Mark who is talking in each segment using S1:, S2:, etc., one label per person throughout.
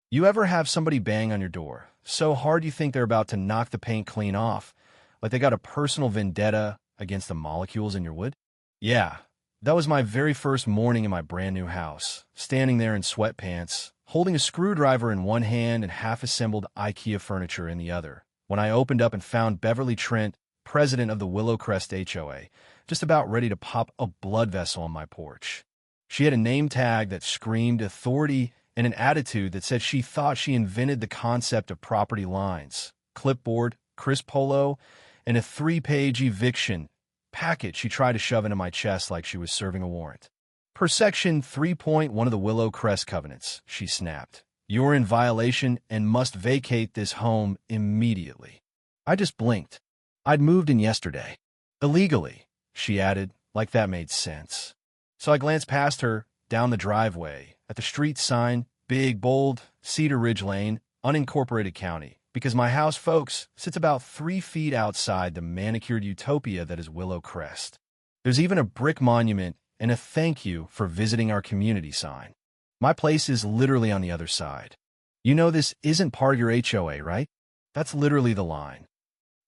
S1: You ever have somebody bang on your door so hard you think they're about to knock the paint clean off, like they got a personal vendetta against the molecules in your wood? Yeah, that was my very first morning in my brand new house, standing there in sweatpants, holding a screwdriver in one hand and half-assembled IKEA furniture in the other, when I opened up and found Beverly Trent, president of the Willowcrest HOA, just about ready to pop a blood vessel on my porch. She had a name tag that screamed authority and an attitude that said she thought she invented the concept of property lines, clipboard, Chris Polo, and a 3-page eviction packet she tried to shove into my chest like she was serving a warrant. Per Section 3.1 of the Willowcrest Covenants, she snapped, "You're in violation and must vacate this home immediately." I just blinked. I'd moved in yesterday. Illegally, she added, like that made sense. So I glanced past her, down the driveway, at the street sign, big, bold, Cedar Ridge Lane, unincorporated county, because my house, folks, sits about 3 feet outside the manicured utopia that is Willowcrest. There's even a brick monument and a thank you for visiting our community sign. My place is literally on the other side. You know this isn't part of your HOA, right? That's literally the line.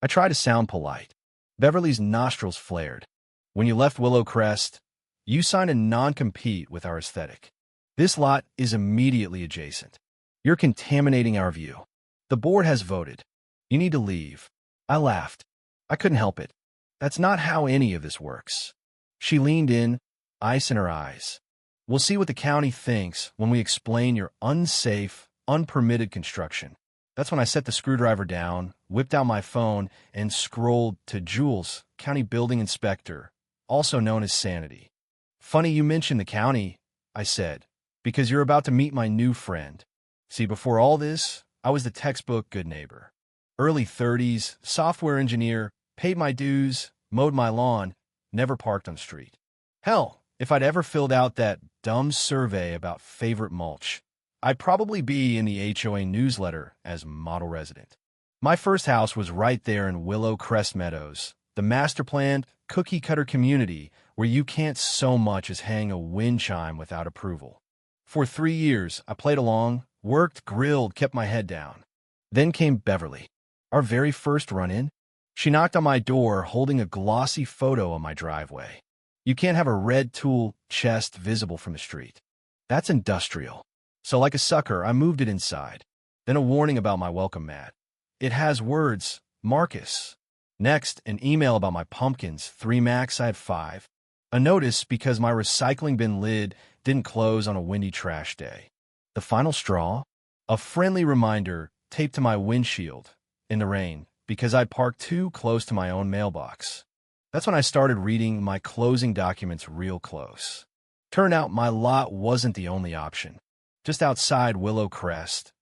S1: I try to sound polite. Beverly's nostrils flared. When you left Willowcrest, you signed a non-compete with our aesthetic. This lot is immediately adjacent. You're contaminating our view. The board has voted. You need to leave. I laughed. I couldn't help it. That's not how any of this works. She leaned in, ice in her eyes. We'll see what the county thinks when we explain your unsafe, unpermitted construction. That's when I set the screwdriver down, whipped out my phone, and scrolled to Jules, county building inspector, also known as Sanity. "Funny you mentioned the county," I said, "because you're about to meet my new friend." See, before all this, I was the textbook good neighbor. Early 30s, software engineer, paid my dues, mowed my lawn, never parked on the street. Hell, if I'd ever filled out that dumb survey about favorite mulch, I'd probably be in the HOA newsletter as model resident. My first house was right there in Willowcrest Meadows, the master-planned, cookie-cutter community where you can't so much as hang a wind chime without approval. For 3 years, I played along, worked, grilled, kept my head down. Then came Beverly, our very first run-in. She knocked on my door holding a glossy photo of my driveway. You can't have a red tool chest visible from the street. That's industrial. So like a sucker, I moved it inside. Then a warning about my welcome mat. It has words, Marcus. Next, an email about my pumpkins, 3 max, I had 5. A notice because my recycling bin lid didn't close on a windy trash day. The final straw? A friendly reminder taped to my windshield in the rain because I'd parked too close to my own mailbox. That's when I started reading my closing documents real close. Turned out my lot wasn't the only option. Just outside Willowcrest,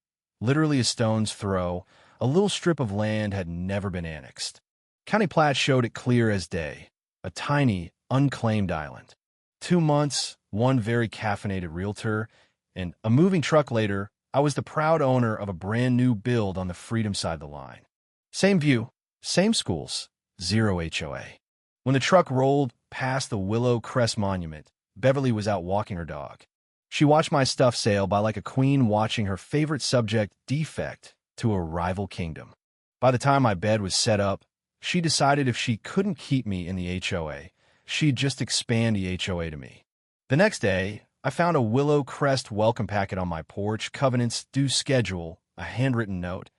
S1: literally a stone's throw, a little strip of land had never been annexed. County plat showed it clear as day, a tiny, unclaimed island. 2 months, one very caffeinated realtor, and a moving truck later, I was the proud owner of a brand new build on the freedom side of the line. Same view, same schools, 0 HOA. When the truck rolled past the Willowcrest monument, Beverly was out walking her dog. She watched my stuff sail by like a queen watching her favorite subject defect to a rival kingdom. By the time my bed was set up, she decided if she couldn't keep me in the HOA, she'd just expand the HOA to me. The next day, I found a Willowcrest welcome packet on my porch, covenants, due schedule, a handwritten note.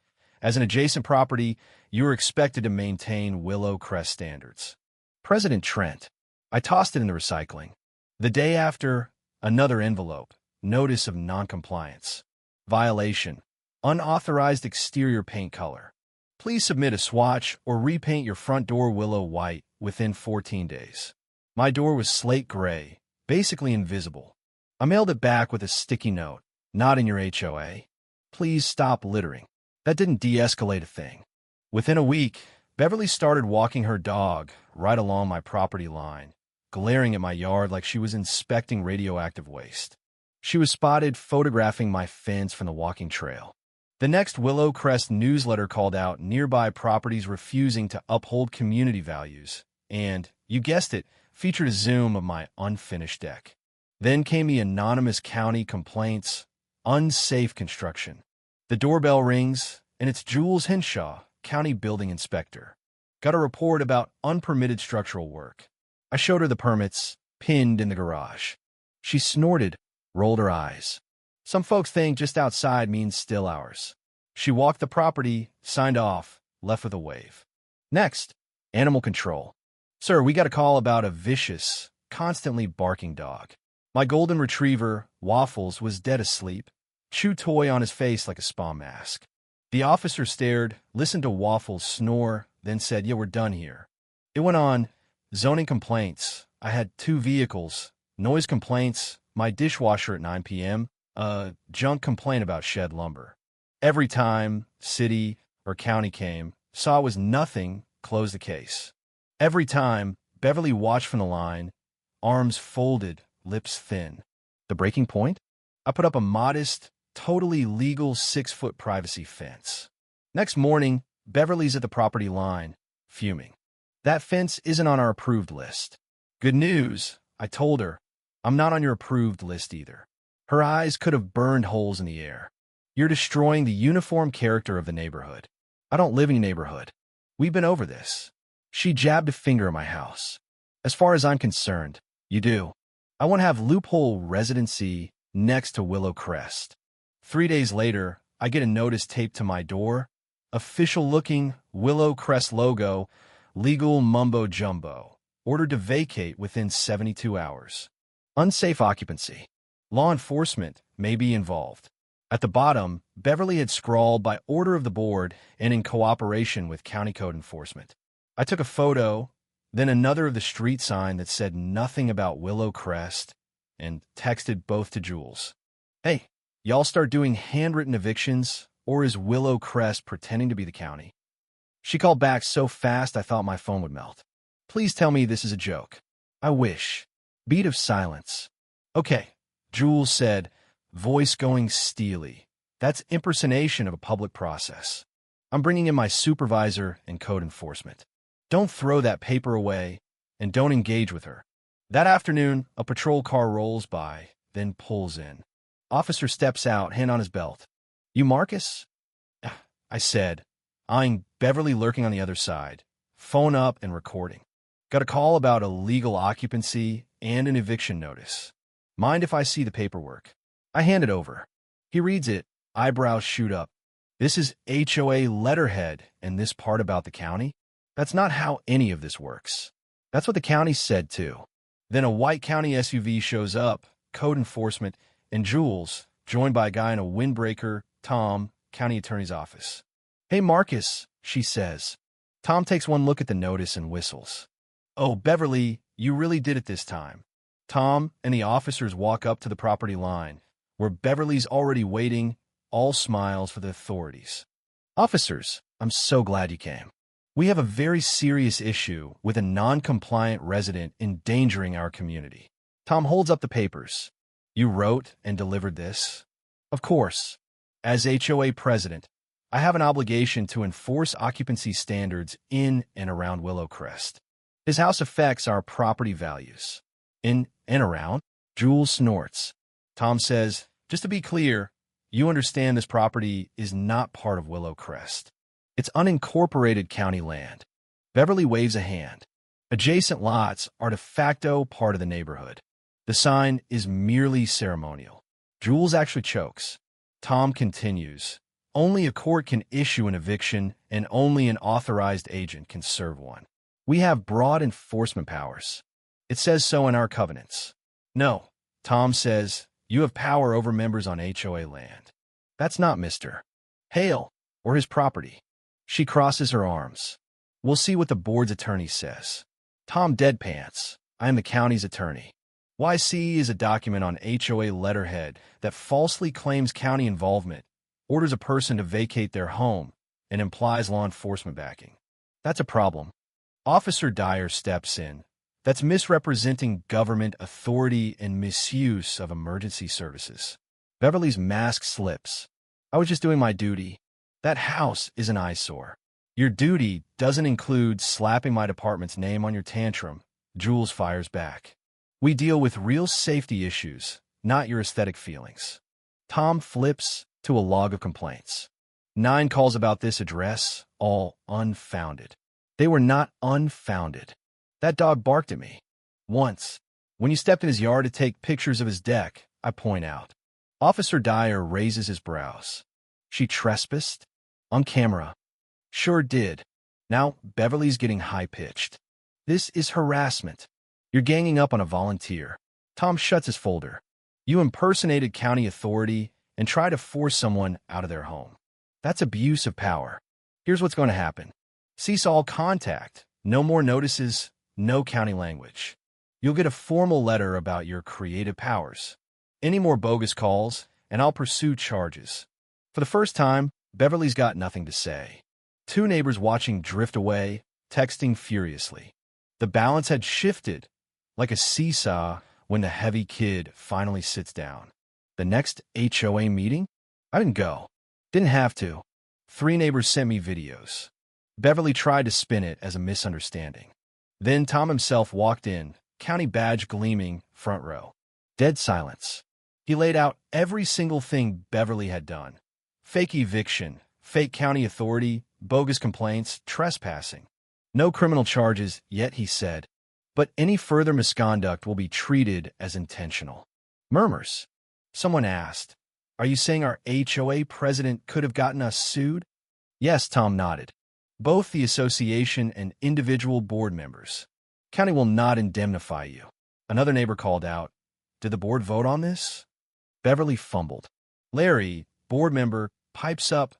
S1: As an adjacent property, you are expected to maintain Willowcrest standards. President Trent. I tossed it in the recycling. The day after, another envelope, notice of noncompliance. Violation. Unauthorized exterior paint color. Please submit a swatch or repaint your front door willow white within 14 days. My door was slate gray, basically invisible. I mailed it back with a sticky note. Not in your HOA. Please stop littering. That didn't de-escalate a thing. Within a week, Beverly started walking her dog right along my property line, glaring at my yard like she was inspecting radioactive waste. She was spotted photographing my fence from the walking trail. The next Willowcrest newsletter called out nearby properties refusing to uphold community values, and, you guessed it, featured a zoom of my unfinished deck. Then came the anonymous county complaints, unsafe construction. The doorbell rings, and it's Jules Henshaw, county building inspector. Got a report about unpermitted structural work. I showed her the permits, pinned in the garage. She snorted, rolled her eyes. Some folks think just outside means still hours. She walked the property, signed off, left with a wave. Next, animal control. Sir, we got a call about a vicious, constantly barking dog. My golden retriever, Waffles, was dead asleep, chew toy on his face like a spa mask. The officer stared, listened to Waffles snore, then said, "Yeah, we're done here." It went on. Zoning complaints. I had 2 vehicles. Noise complaints. My dishwasher at 9 p.m. Junk complaint about shed lumber. Every time city or county came, saw it was nothing, closed the case. Every time, Beverly watched from the line, arms folded, lips thin. The breaking point? I put up a modest, totally legal 6-foot privacy fence. Next morning, Beverly's at the property line, fuming. That fence isn't on our approved list. Good news, I told her. I'm not on your approved list either. Her eyes could have burned holes in the air. You're destroying the uniform character of the neighborhood. I don't live in your neighborhood. We've been over this. She jabbed a finger at my house. As far as I'm concerned, you do. I want to have loophole residency next to Willow Crest. 3 days later, I get a notice taped to my door. Official-looking Willow Crest logo, legal mumbo-jumbo. Ordered to vacate within 72 hours. Unsafe occupancy. Law enforcement may be involved. At the bottom, Beverly had scrawled by order of the board and in cooperation with county code enforcement. I took a photo, then another of the street sign that said nothing about Willow Crest, and texted both to Jules. Hey, y'all start doing handwritten evictions, or is Willow Crest pretending to be the county? She called back so fast I thought my phone would melt. Please tell me this is a joke. I wish. Beat of silence. Okay, Jules said, voice going steely. That's impersonation of a public process. I'm bringing in my supervisor and code enforcement. Don't throw that paper away, and don't engage with her. That afternoon, a patrol car rolls by, then pulls in. Officer steps out, hand on his belt. You Marcus? I said, eyeing Beverly lurking on the other side, phone up and recording. Got a call about illegal occupancy and an eviction notice. Mind if I see the paperwork? I hand it over. He reads it, eyebrows shoot up. This is HOA letterhead, and this part about the county? That's not how any of this works. That's what the county said, too. Then a white county SUV shows up, code enforcement, and Jules, joined by a guy in a windbreaker, Tom, county attorney's office. Hey, Marcus, she says. Tom takes one look at the notice and whistles. Oh, Beverly, you really did it this time. Tom and the officers walk up to the property line, where Beverly's already waiting, all smiles for the authorities. Officers, I'm so glad you came. We have a very serious issue with a non-compliant resident endangering our community. Tom holds up the papers. You wrote and delivered this? Of course. As HOA president, I have an obligation to enforce occupancy standards in and around Willow Crest. His house affects our property values. In and around? Jules snorts. Tom says, just to be clear, you understand this property is not part of Willow Crest. It's unincorporated county land. Beverly waves a hand. Adjacent lots are de facto part of the neighborhood. The sign is merely ceremonial. Jules actually chokes. Tom continues. Only a court can issue an eviction, and only an authorized agent can serve one. We have broad enforcement powers. It says so in our covenants. No, Tom says, you have power over members on HOA land. That's not Mr. Hale or his property. She crosses her arms. We'll see what the board's attorney says. Tom deadpants. I am the county's attorney. YC is a document on HOA letterhead that falsely claims county involvement, orders a person to vacate their home, and implies law enforcement backing. That's a problem. Officer Dyer steps in. That's misrepresenting government authority and misuse of emergency services. Beverly's mask slips. I was just doing my duty. That house is an eyesore. Your duty doesn't include slapping my department's name on your tantrum. Jules fires back. We deal with real safety issues, not your aesthetic feelings. Tom flips, to a log of complaints. 9 calls about this address, all unfounded. They were not unfounded. That dog barked at me. Once, when you stepped in his yard to take pictures of his deck, I point out. Officer Dyer raises his brows. She trespassed? On camera. Sure did. Now, Beverly's getting high-pitched. This is harassment. You're ganging up on a volunteer. Tom shuts his folder. You impersonated county authority and try to force someone out of their home. That's abuse of power. Here's what's going to happen. Cease all contact. No more notices. No county language. You'll get a formal letter about your creative powers. Any more bogus calls, and I'll pursue charges. For the first time, Beverly's got nothing to say. 2 neighbors watching drift away, texting furiously. The balance had shifted, like a seesaw when the heavy kid finally sits down. The next HOA meeting? I didn't go. Didn't have to. 3 neighbors sent me videos. Beverly tried to spin it as a misunderstanding. Then Tom himself walked in, county badge gleaming, front row. Dead silence. He laid out every single thing Beverly had done. Fake eviction, fake county authority, bogus complaints, trespassing. No criminal charges yet, he said, but any further misconduct will be treated as intentional. Murmurs. Someone asked, "Are you saying our HOA president could have gotten us sued?" Yes, Tom nodded. Both the association and individual board members. County will not indemnify you. Another neighbor called out, "Did the board vote on this?" Beverly fumbled. Larry, board member, pipes up,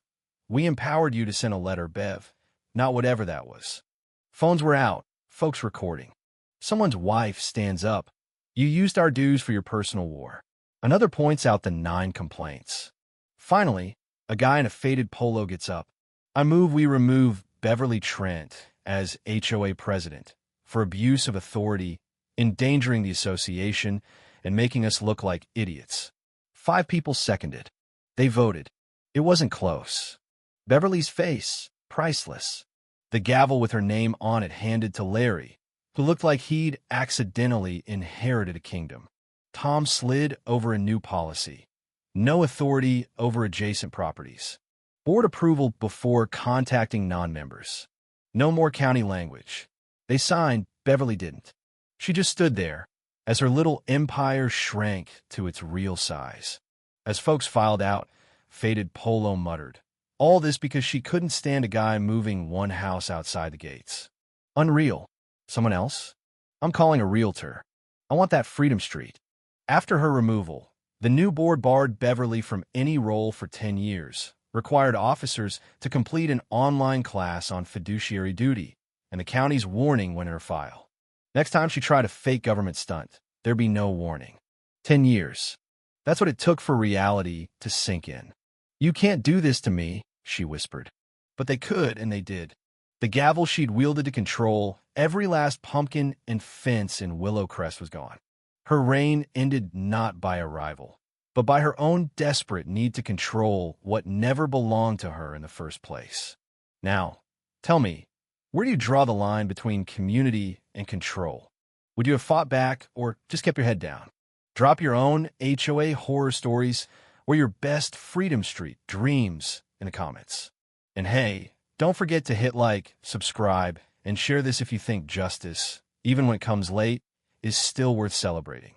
S1: "We empowered you to send a letter, Bev, not whatever that was." Phones were out, folks recording. Someone's wife stands up. "You used our dues for your personal war." Another points out the 9 complaints. Finally, a guy in a faded polo gets up. "I move we remove Beverly Trent as HOA president for abuse of authority, endangering the association, and making us look like idiots." 5 people seconded. They voted. It wasn't close. Beverly's face, priceless. The gavel with her name on it handed to Larry, who looked like he'd accidentally inherited a kingdom. Tom slid over a new policy. No authority over adjacent properties. Board approval before contacting non-members. No more county language. They signed, Beverly didn't. She just stood there, as her little empire shrank to its real size. As folks filed out, faded polo muttered, all this because she couldn't stand a guy moving one house outside the gates. Unreal. Someone else? I'm calling a realtor. I want that Freedom Street. After her removal, the new board barred Beverly from any role for 10 years, required officers to complete an online class on fiduciary duty, and the county's warning went in her file. Next time she tried a fake government stunt, there'd be no warning. 10 years. That's what it took for reality to sink in. "You can't do this to me," she whispered. But they could, and they did. The gavel she'd wielded to control every last pumpkin and fence in Willowcrest was gone. Her reign ended not by a rival, but by her own desperate need to control what never belonged to her in the first place. Now, tell me, where do you draw the line between community and control? Would you have fought back or just kept your head down? Drop your own HOA horror stories or your best Freedom Street dreams in the comments. And hey, don't forget to hit like, subscribe, and share this if you think justice, even when it comes late, is still worth celebrating.